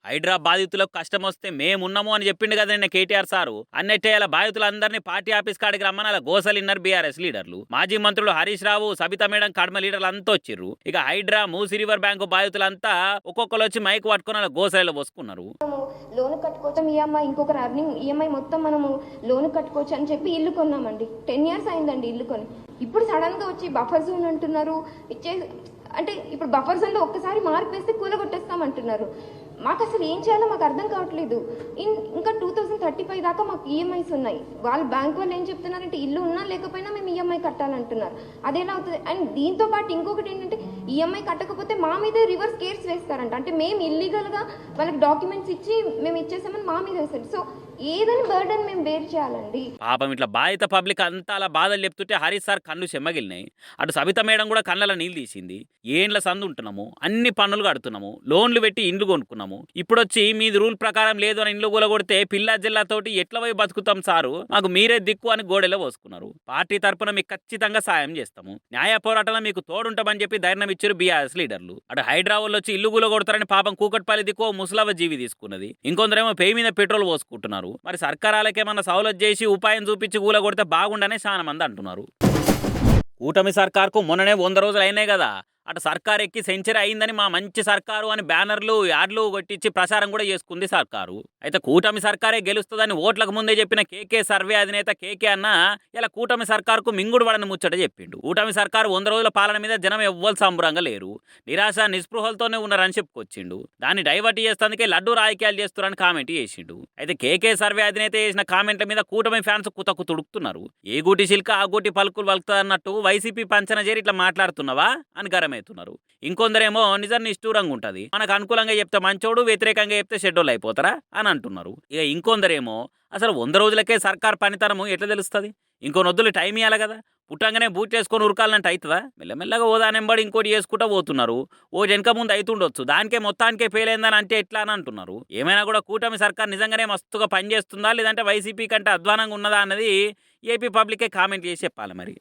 హైడ్రా బాధితులకు కష్టం వస్తే మేమున్నాము అని చెప్పిండు కదండి కేటీఆర్ సారు. అన్నట్టే ఇలా బాధితులందరినీ పార్టీ ఆఫీస్ కాడికి రమ్మని అలా గోసలిన్నారు బీఆర్ఎస్ లీడర్లు. మాజీ మంత్రులు హరీష్ రావు, సబితా మేడం, కడమ లీడర్లు అంతా వచ్చిర్రు. ఇక హైడ్రా, మూసి రివర్ బ్యాంకు బాధితులంతా ఒక్కొక్కరు వచ్చి మైక్ పట్టుకుని అలా గోసలిలో పోసుకున్నారు. లోన్ కట్టుకోవచ్చు, ఈఎంఐ ఇంకొకరు అర్నింగ్ ఈఎంఐ మొత్తం మనము లోన్ కట్టుకోవచ్చు అని చెప్పి ఇల్లు కొన్నామండి. 10 years అయిందండి ఇల్లు కొని. ఇప్పుడు సడన్ గా వచ్చి బఫర్ జోన్ అంటున్నారు. అంటే ఇప్పుడు బఫర్ జోన్ లో ఒక్కసారి మార్పు వేస్తే కూలగొట్టేస్తామంటున్నారు. మాకు అసలు ఏం చేయాలో మాకు అర్థం కావట్లేదు. ఇంకా 2035 దాకా మాకు ఈఎంఐస్ ఉన్నాయి. వాళ్ళు బ్యాంక్ వాళ్ళు ఏం చెప్తున్నారంటే ఇల్లు ఉన్నా లేకపోయినా మేము ఈఎంఐ కట్టాలంటున్నారు. అదేలా అవుతుంది? అండ్ దీంతో పాటు ఇంకొకటి ఏంటంటే ఈఎంఐ కట్టకపోతే మా మీదే రివర్స్ కేర్స్ వేస్తారంట. అంటే మేము ఇల్లీగల్గా వాళ్ళకి డాక్యుమెంట్స్ ఇచ్చి మేము ఇచ్చేసామని మా మీద వేస్తారు. సో ఏదని బర్డన్ మేము బేర్ చేయాలండి. పాపం ఇట్లా బాధిత పబ్లిక్ అంతా అలా బాధలు చెప్తుంటే హరీష్ సార్ కళ్ళు చెమ్మగిలినాయి. అటు సబిత మేడం కూడా కళ్ళలో నీళ్ళు తీసింది. ఏండ్ల సందు ఉంటున్నాము, అన్ని పన్నులు కడుతున్నాము, లోన్లు పెట్టి ఇండ్లు కొనుక్కున్నాము. ఇప్పుడు వచ్చి మీది రూల్ ప్రకారం లేదు అని ఇండ్లు కూలగొడితే పిల్లా జిల్లాతోటి ఎట్లా పోయి బతుకుతాం సారు, మాకు మీరే దిక్కు అని గోడెలో పోసుకున్నారు. పార్టీ తరపున మీకు ఖచ్చితంగా సాయం చేస్తాము, న్యాయ పోరాటంలో మీకు తోడుంటామని చెప్పి ధైర్యం ఇచ్చారు బీఆర్ఎస్ లీడర్లు. అటు హైదరాబాద్ వచ్చి ఇల్లు కూలగొడతారని పాపం కూకట్పల్లి దిక్కు ముసలవ జీవి తీసుకున్నది. ఇంకొందరేమో పేయి మీద పెట్రోల్ పోసుకుంటున్నారు. మరి సర్కారాలకేమన్నా సౌలత్ చేసి ఉపాయం చూపించి కూలగొడితే బాగుండనే చాలా మంది అంటున్నారు. కూటమి సర్కార్కు మొన్ననే 100 రోజులు అయినాయి కదా. అటు సర్కారు ఎక్కి సెంచరీ అయిందని మా మంచి సర్కారు అని బ్యానర్లు, యాడ్లు కొట్టించి ప్రచారం కూడా చేసుకుంది సర్కారు. అయితే కూటమి సర్కారే గెలుస్తుందని ఓట్లకు ముందే చెప్పిన కేకే సర్వే అధినేత కేకే అన్న ఇలా కూటమి సర్కారుకు మింగుడు పడని ముచ్చట చెప్పిండు. కూటమి సర్కారు 100 రోజుల పాలన మీద జనం ఎవ్వరు సంబరంగా లేరు, నిరాశ నిస్పృహలతోనే ఉన్నారని చెప్పుకొచ్చిండు. దాన్ని డైవర్ట్ చేస్తేందుకే లడ్డు రాజకీయాలు చేస్తున్నారని కామెంట్ చేసిండు. అయితే కేకే సర్వే అధినేత చేసిన కామెంట్ల మీద కూటమి ఫ్యాన్స్ కుతకు తుడుకుతున్నారు. ఏ గూటి శిల్క ఆ గూటి పలుకులు పలుకుతారన్నట్టు వైసీపీ పంచన చేరి ఇట్లా మాట్లాడుతున్నావా అని గరమే. ఇంకొందరేమో నిజం నిష్ఠూరంగా ఉంటది, మనకు అనుకూలంగా చెప్తే మంచోడు, వ్యతిరేకంగా చెప్తే షెడ్యూల్ అయిపోతారా అని అంటున్నారు. ఇక ఇంకొందరేమో అసలు 100 రోజులకే సర్కార్ పనితనము ఎట్లా తెలుస్తుంది, ఇంకో నొద్దులు టైం ఇవ్వాలి కదా, పుట్టంగానే బూట్ చేసుకొని ఉరకాలంటే అవుతుందా? మెల్లమెల్లగా ఓదానెంబడి ఇంకోటి చేసుకుంటూ పోతున్నారు. ఓ వెనక ముందు అవుతుండొచ్చు, దానికే మొత్తానికే ఫెయిల్ అయిందని అంటే ఎట్లా అని అంటున్నారు. ఏమైనా కూడా కూటమి సర్కార్ నిజంగానే మస్తుగా పనిచేస్తుందా లేదంటే వైసీపీ కంటే అధ్వానంగా ఉన్నదా అన్నది ఏపీ పబ్లికే కామెంట్ చేసి చెప్పాలి మరి.